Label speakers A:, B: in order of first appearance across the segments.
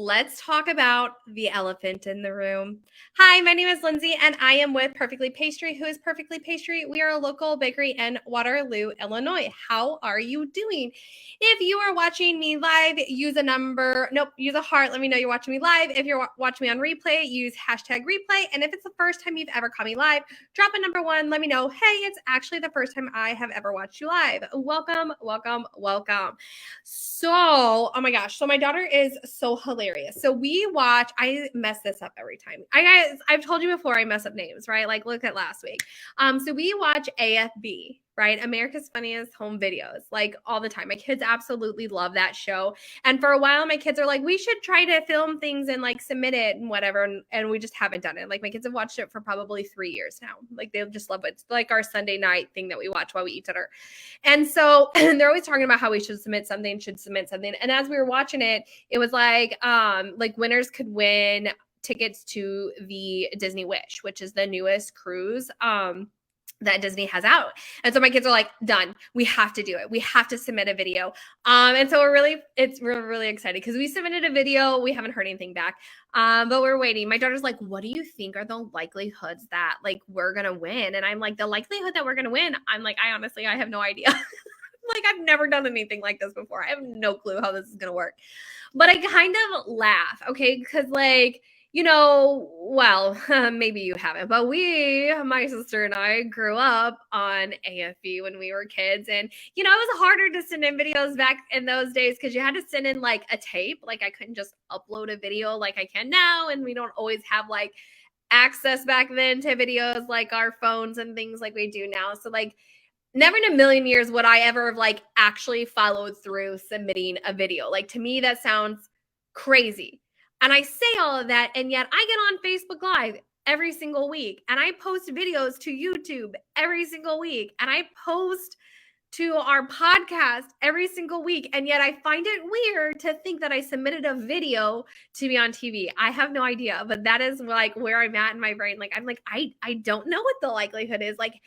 A: let's talk about the elephant in the room. Hi, my name is Lindsay, and I am with Perfectly Pastry. Who is Perfectly Pastry? We are a local bakery in Waterloo, Illinois. How are you doing? If you are watching me live, use a heart. Let me know you're watching me live. If you're watching me on replay, use hashtag replay. And if it's the first time you've ever caught me live, drop a number 1. Let me know, hey, it's actually the first time I have ever watched you live. Welcome, welcome, welcome. So, oh my gosh. So my daughter is so hilarious. So I mess this up every time. I've told you before I mess up names, right? Like look at last week. So we watch AFV, right? America's Funniest Home Videos, like all the time. My kids absolutely love that show. And for a while, my kids are like, we should try to film things and like submit it and whatever. And we just haven't done it. Like my kids have watched it for probably 3 years now. Like they just love it. It's like our Sunday night thing that we watch while we eat dinner. And so they're always talking about how we should submit something. And as we were watching it, it was like winners could win tickets to the Disney Wish, which is the newest cruise that Disney has out. And so my kids are like, done. We have to do it. We have to submit a video. And so we're really excited because we submitted a video. We haven't heard anything back. But we're waiting. My daughter's like, what do you think are the likelihoods that like we're going to win? And I'm like, the likelihood that we're going to win. I'm like, I have no idea. Like I've never done anything like this before. I have no clue how this is going to work. But I kind of laugh. Okay. Cause like, maybe you haven't, but my sister and I grew up on AFB when we were kids. And, it was harder to send in videos back in those days because you had to send in like a tape. Like I couldn't just upload a video like I can now. And we don't always have like access back then to videos like our phones and things like we do now. So like never in a million years would I ever have like actually followed through submitting a video. Like to me, that sounds crazy. And I say all of that, and yet I get on Facebook Live every single week, and I post videos to YouTube every single week, and I post to our podcast every single week, and yet I find it weird to think that I submitted a video to be on TV. I have no idea, but that is like where I'm at in my brain. Like I'm like, I don't know what the likelihood is. Like,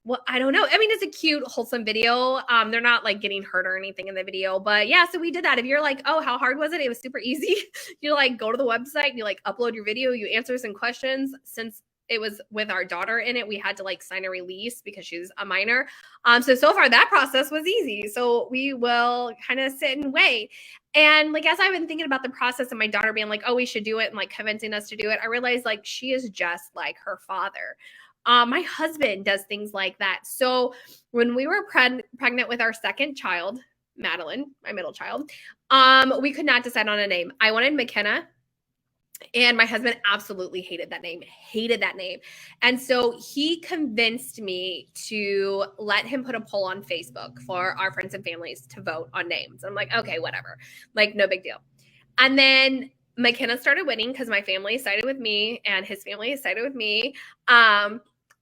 A: well, I don't know. I mean, it's a cute, wholesome video. They're not like getting hurt or anything in the video, but yeah, so we did that. If you're like, oh, how hard was it? It was super easy. You like go to the website and you like upload your video, you answer some questions. Since it was with our daughter in it, we had to like sign a release because she's a minor. So far that process was easy. So we will kind of sit and wait. And like, as I've been thinking about the process and my daughter being like, oh, we should do it and like convincing us to do it, I realized like she is just like her father. My husband does things like that. So when we were pregnant with our second child, Madeline, my middle child, we could not decide on a name. I wanted McKenna, and my husband absolutely hated that name. And so he convinced me to let him put a poll on Facebook for our friends and families to vote on names. I'm like, okay, whatever. Like, no big deal. And then McKenna started winning because my family sided with me and his family sided with me.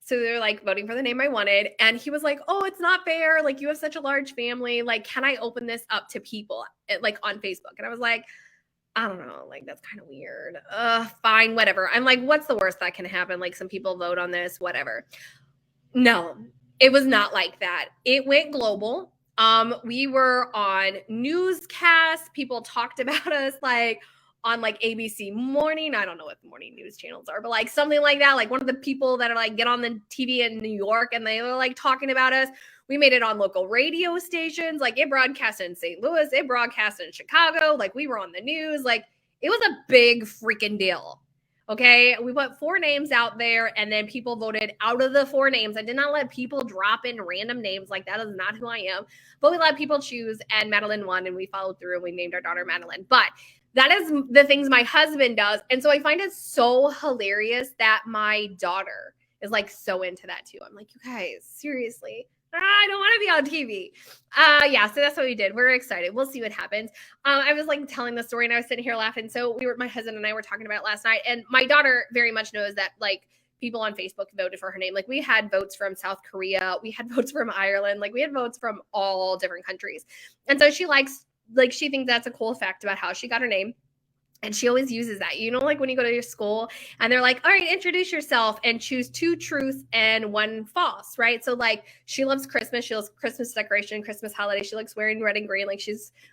A: So they're like voting for the name I wanted. And he was like, oh, it's not fair. Like you have such a large family. Like, can I open this up to people like on Facebook? And I was like, I don't know. Like, that's kind of weird. Fine, whatever. I'm like, what's the worst that can happen? Like some people vote on this, whatever. No, it was not like that. It went global. We were on newscasts. People talked about us like on like ABC Morning. I don't know what the morning news channels are, but like something like that. Like one of the people that are like get on the TV in New York and they were like talking about us. We made it on local radio stations. Like it broadcast in St. Louis. It broadcast in Chicago. Like we were on the news. Like it was a big freaking deal. Okay. We put 4 names out there and then people voted out of the 4 names. I did not let people drop in random names. Like that is not who I am, but we let people choose and Madeline won and we followed through and we named our daughter Madeline. But that is the things my husband does. And so I find it so hilarious that my daughter is like so into that too. I'm like, you guys, seriously, I don't want to be on TV. So that's what we did. We're excited. We'll see what happens. I was like telling the story and I was sitting here laughing. So my husband and I were talking about it last night and my daughter very much knows that like people on Facebook voted for her name. Like we had votes from South Korea. We had votes from Ireland. Like we had votes from all different countries. And so she thinks that's a cool fact about how she got her name. And she always uses that, like when you go to your school and they're like, all right, introduce yourself and choose 2 truths and 1 false, right? So like she loves Christmas. She loves Christmas decoration, Christmas holiday. She likes wearing red and green. Like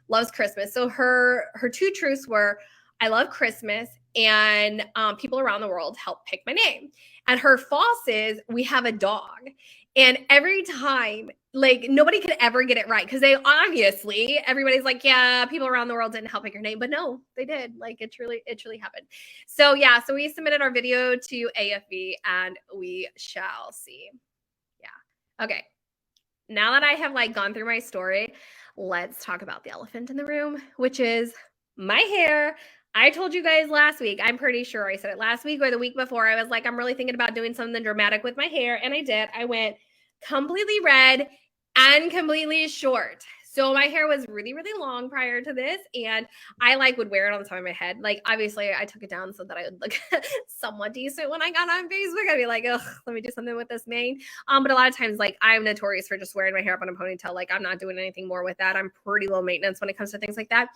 A: loves Christmas. So her 2 truths were, I love Christmas, and people around the world help pick my name. And her false is we have a dog. And every time, like, nobody could ever get it right because they obviously, everybody's like, yeah, people around the world didn't help pick your name, but no, they did. Like, it truly happened. So yeah, so we submitted our video to AFV, and we shall see. Yeah. Okay. Now that I have like gone through my story, let's talk about the elephant in the room, which is my hair. I told you guys last week, I'm pretty sure I said it last week or the week before, I was like, I'm really thinking about doing something dramatic with my hair. And I did. I went completely red and completely short. So my hair was really, really long prior to this, and I like would wear it on the top of my head. Like, obviously I took it down so that I would look somewhat decent when I got on Facebook. I'd be like, ugh, let me do something with this mane. But a lot of times, like, I'm notorious for just wearing my hair up in a ponytail. Like, I'm not doing anything more with that. I'm pretty low maintenance when it comes to things like that.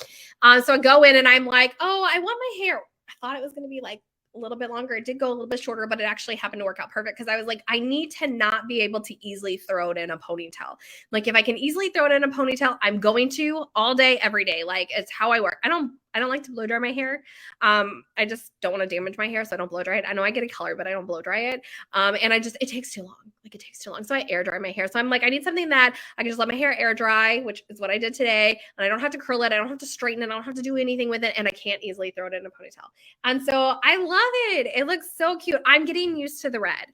A: So I go in and I'm like, oh, I want my hair. I thought it was going to be like a little bit longer. It did go a little bit shorter, but it actually happened to work out perfect because I was like, I need to not be able to easily throw it in a ponytail. Like, if I can easily throw it in a ponytail, I'm going to all day, every day. Like, it's how I work. I don't like to blow dry my hair. I just don't want to damage my hair, so I don't blow dry it. I know I get a color, but I don't blow dry it. And it takes too long. Like, it takes too long. So I air dry my hair. So I'm like, I need something that I can just let my hair air dry, which is what I did today. And I don't have to curl it. I don't have to straighten it. I don't have to do anything with it. And I can't easily throw it in a ponytail. And so I love it. It looks so cute. I'm getting used to the red.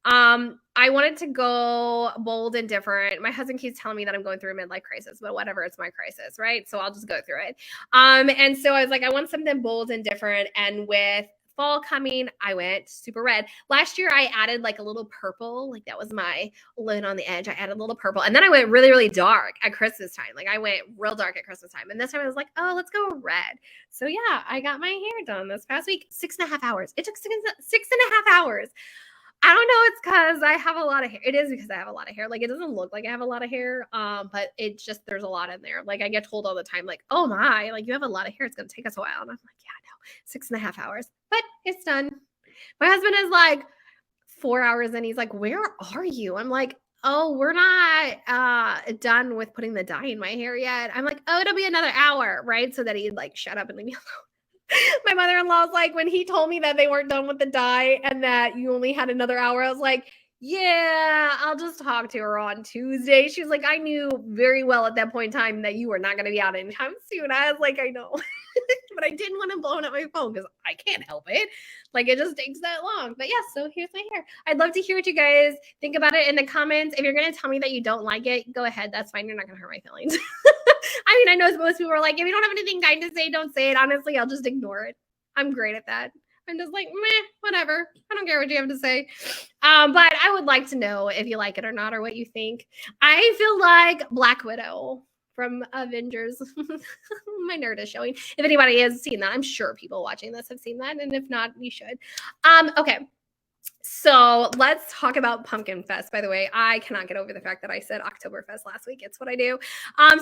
A: I wanted to go bold and different. My husband keeps telling me that I'm going through a midlife crisis, but whatever, it's my crisis, right? So I'll just go through it. And so I was like, I want something bold and different. And with fall coming, I went super red. Last year, I added like a little purple. Like, that was my line on the edge. I added a little purple. And then I went really, really dark at Christmas time. Like, I went real dark at Christmas time. And this time I was like, oh, let's go red. So yeah, I got my hair done this past week. 6.5 hours. It took 6.5 hours. I don't know. It's because I have a lot of hair. It is because I have a lot of hair. Like, it doesn't look like I have a lot of hair, but it's just, there's a lot in there. Like, I get told all the time, like, oh my, like, you have a lot of hair. It's going to take us a while. And I'm like, yeah, I know, 6.5 hours, but it's done. My husband is like 4 hours and he's like, where are you? I'm like, oh, we're not done with putting the dye in my hair yet. I'm like, oh, it'll be another hour, right? So that he'd like shut up and leave me alone. My mother-in-law's like, when he told me that they weren't done with the dye and that you only had another hour, I was like, yeah, I'll just talk to her on Tuesday. She was like, I knew very well at that point in time that you were not going to be out anytime soon. I was like, I know. But I didn't want to blow up my phone because I can't help it. Like, it just takes that long. But yeah, so here's my hair. I'd love to hear what you guys think about it in the comments. If you're going to tell me that you don't like it, go ahead. That's fine. You're not going to hurt my feelings. I mean, I know most people are like, if you don't have anything kind to say, don't say it. Honestly, I'll just ignore it. I'm great at that. I'm just like, meh, whatever. I don't care what you have to say. But I would like to know if you like it or not, or what you think. I feel like Black Widow from Avengers. My nerd is showing. If anybody has seen that, I'm sure people watching this have seen that. And if not, you should. Okay. So let's talk about PumpkinFest. By the way, I cannot get over the fact that I said Oktoberfest last week. It's what I do.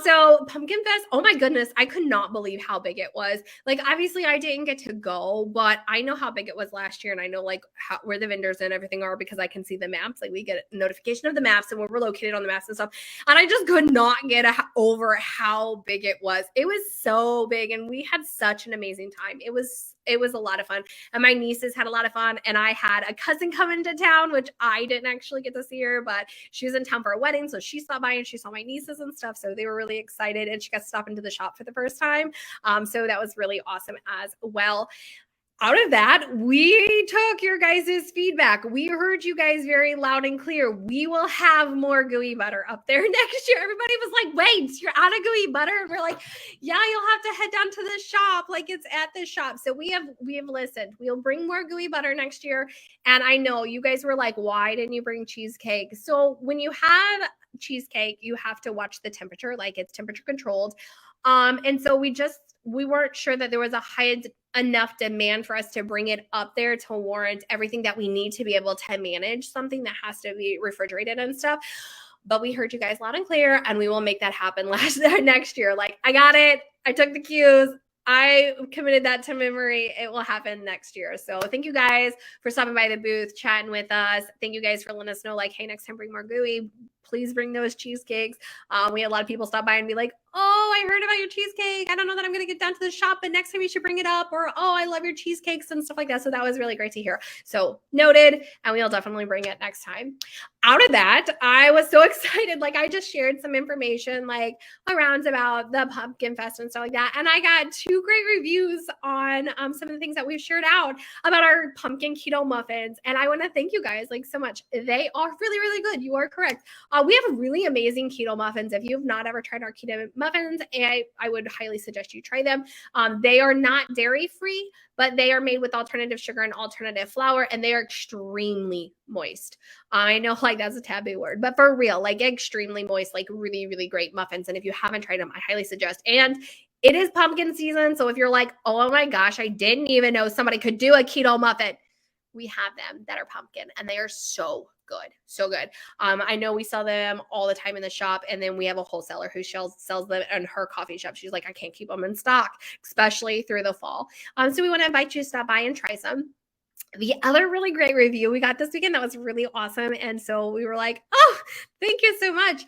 A: So PumpkinFest, oh my goodness, I could not believe how big it was. Like, obviously I didn't get to go, but I know how big it was last year. And I know like where the vendors and everything are because I can see the maps. Like, we get a notification of the maps and where we're located on the maps and stuff. And I just could not get over how big it was. It was so big and we had such an amazing time. It was a lot of fun. And my nieces had a lot of fun. And I had a cousin come into town, which I didn't actually get to see her, but she was in town for a wedding. So she stopped by and she saw my nieces and stuff. So they were really excited. And she got to stop into the shop for the first time. So that was really awesome as well. Out of that, we took your guys' feedback. We heard you guys very loud and clear. We will have more gooey butter up there next year. Everybody was like, wait, you're out of gooey butter? And we're like, yeah, you'll have to head down to the shop. Like, it's at the shop. So we have listened. We'll bring more gooey butter next year. And I know you guys were like, why didn't you bring cheesecake? So when you have cheesecake, you have to watch the temperature, like it's temperature controlled. And so we weren't sure that there was a high enough demand for us to bring it up there to warrant everything that we need to be able to manage something that has to be refrigerated and stuff. But we heard you guys loud and clear, and we will make that happen next year. Like, I got it. I took the cues. I committed that to memory. It will happen next year. So thank you guys for stopping by the booth, chatting with us. Thank you guys for letting us know, like, hey, next time bring more gooey. please bring those cheesecakes. We had a lot of people stop by and be like, oh, I heard about your cheesecake. I don't know that I'm going to get down to the shop, but next time you should bring it up. Or, oh, I love your cheesecakes and stuff like that. So that was really great to hear. So noted, and we'll definitely bring it next time. Out of that, I was so excited. Like I just shared some information like around about the PumpkinFest and stuff like that. And I got 2 great reviews on some of the things that we've shared out about our pumpkin keto muffins. And I want to thank you guys like so much. They are really, really good. You are correct. We have really amazing keto muffins. If you've not ever tried our keto muffins, I would highly suggest you try them. They are not dairy free, but they are made with alternative sugar and alternative flour, and they are extremely moist. I know like that's a taboo word, but for real, like extremely moist, like really, really great muffins. And if you haven't tried them, I highly suggest. And it is pumpkin season. So if you're like, oh my gosh, I didn't even know somebody could do a keto muffin, we have them that are pumpkin, and they are so good. So good. I know we sell them all the time in the shop, and then we have a wholesaler who sells them in her coffee shop. She's like, I can't keep them in stock, especially through the fall. So we want to invite you to stop by and try some. The other really great review we got this weekend that was really awesome, and so we were like, oh, thank you so much,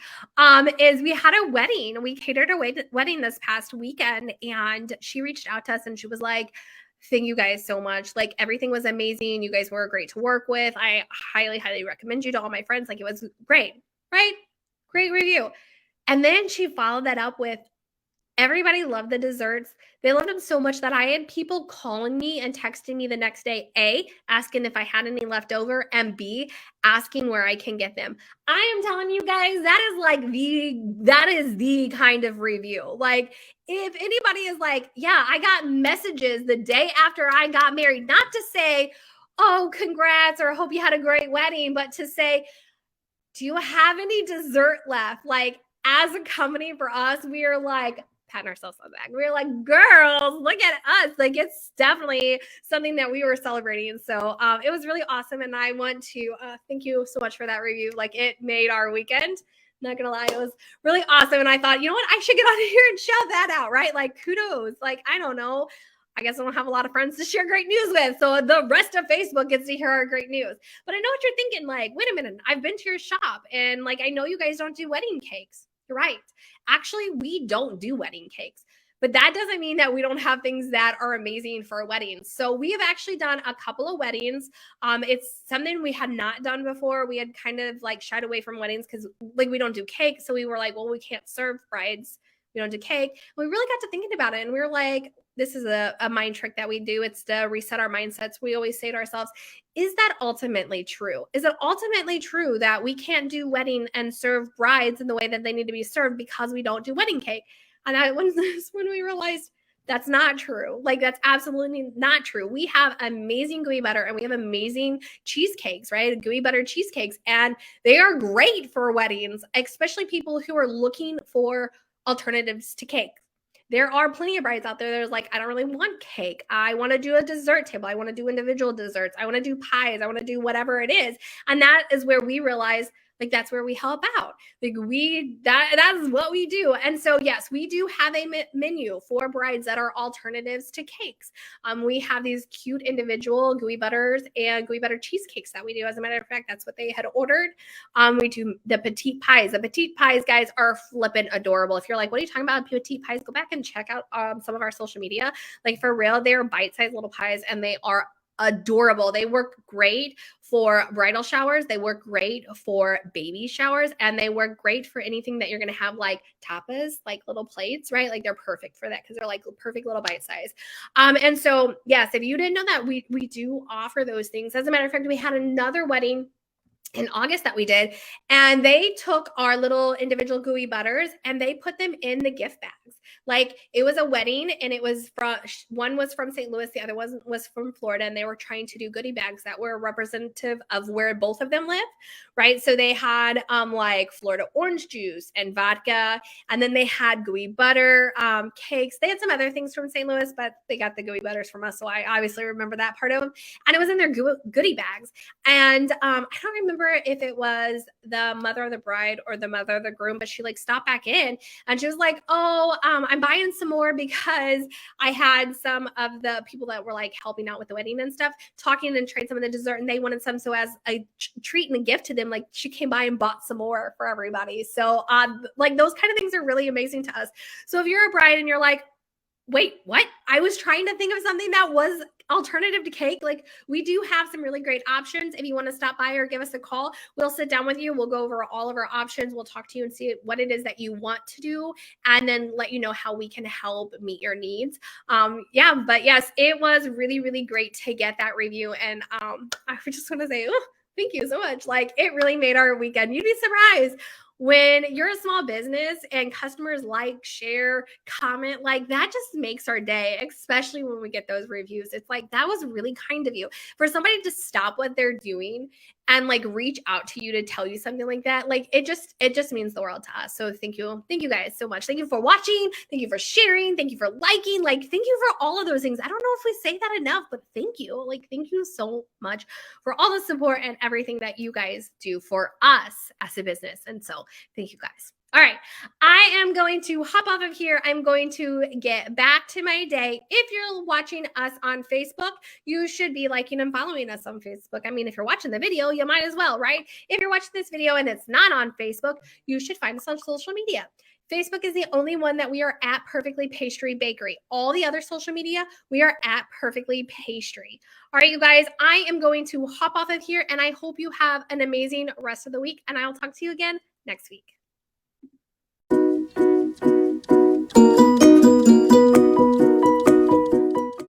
A: is we had a wedding. We catered a wedding this past weekend, and she reached out to us and she was like, thank you guys so much. Like everything was amazing. You guys were great to work with. I highly, highly recommend you to all my friends. Like it was great, right? Great review. And then she followed that up with, everybody loved the desserts. They loved them so much that I had people calling me and texting me the next day, A, asking if I had any left over, and B, asking where I can get them. I am telling you guys, that is the kind of review. Like if anybody is like, yeah, I got messages the day after I got married, not to say, oh, congrats, or hope you had a great wedding, but to say, do you have any dessert left? Like as a company for us, we are like, patting ourselves on the back. We were like, girls, look at us. Like it's definitely something that we were celebrating. So it was really awesome. And I want to thank you so much for that review. Like it made our weekend. Not gonna lie, it was really awesome. And I thought, you know what? I should get on here and shout that out, right? Like kudos. Like, I don't know. I guess I don't have a lot of friends to share great news with. So the rest of Facebook gets to hear our great news. But I know what you're thinking. Like, wait a minute. I've been to your shop and like, I know you guys don't do wedding cakes. You're right. Actually, we don't do wedding cakes, but that doesn't mean that we don't have things that are amazing for weddings. So we have actually done a couple of weddings. It's something we had not done before. We had kind of like shied away from weddings because like we don't do cake. So we were like, well, we can't serve brides. We don't do cake. And we really got to thinking about it. And we were like, this is a mind trick that we do. It's to reset our mindsets. We always say to ourselves, is that ultimately true? Is it ultimately true that we can't do wedding and serve brides in the way that they need to be served because we don't do wedding cake? And that was when we realized that's not true. Like that's absolutely not true. We have amazing gooey butter and we have amazing cheesecakes, right? Gooey butter cheesecakes. And they are great for weddings, especially people who are looking for alternatives to cake. There are plenty of brides out there that are like, I don't really want cake. I want to do a dessert table. I want to do individual desserts. I want to do pies. I want to do whatever it is. And that is where we realize like that's where we help out. Like that's what we do. And so yes, we do have a menu for brides that are alternatives to cakes. We have these cute individual gooey butters and gooey butter cheesecakes that we do. As a matter of fact, that's what they had ordered. We do the petite pies. The petite pies, guys, are flippin' adorable. If you're like, what are you talking about, petite pies? Go back and check out some of our social media. Like for real, they are bite-sized little pies and they are adorable. They work great for bridal showers. They work great for baby showers, and they work great for anything that you're going to have like tapas, like little plates, right? Like they're perfect for that because they're like perfect little bite size. And so, yes, if you didn't know that, we do offer those things. As a matter of fact, we had another wedding in August that we did, and they took our little individual gooey butters and they put them in the gift bags. Like it was a wedding and it was one was from St. Louis, the other one was from Florida, and they were trying to do goodie bags that were representative of where both of them live, right? So they had like Florida orange juice and vodka, and then they had gooey butter cakes. They had some other things from St. Louis, but they got the gooey butters from us, so I obviously remember that part of them. And it was in their goodie bags, and I don't remember remember if it was the mother of the bride or the mother of the groom, but she like stopped back in and she was like, oh, I'm buying some more because I had some of the people that were like helping out with the wedding and stuff talking and tried some of the dessert and they wanted some. So as a treat and a gift to them, like she came by and bought some more for everybody. So like those kind of things are really amazing to us. So if you're a bride and you're like, wait, what? I was trying to think of something that was alternative to cake. Like we do have some really great options. If you want to stop by or give us a call, we'll sit down with you. We'll go over all of our options. We'll talk to you and see what it is that you want to do and then let you know how we can help meet your needs. Yeah, but yes, it was really, really great to get that review. And I just want to say, oh, thank you so much. Like it really made our weekend. You'd be surprised when you're a small business and customers like, share, comment, like that just makes our day, especially when we get those reviews. It's like, that was really kind of you. For somebody to stop what they're doing and like reach out to you to tell you something like that, like it just means the world to us. So thank you guys so much. Thank you for watching. Thank you for sharing. Thank you for liking. Like thank you for all of those things. I don't know if we say that enough, but thank you. Like thank you so much for all the support and everything that you guys do for us as a business. And so thank you guys. All right, I am going to hop off of here. I'm going to get back to my day. If you're watching us on Facebook, you should be liking and following us on Facebook. I mean, if you're watching the video, you might as well, right? If you're watching this video and it's not on Facebook, you should find us on social media. Facebook is the only one that we are at Perfectly Pastry Bakery. All the other social media, we are at Perfectly Pastry. All right, you guys, I am going to hop off of here and I hope you have an amazing rest of the week and I'll talk to you again next week.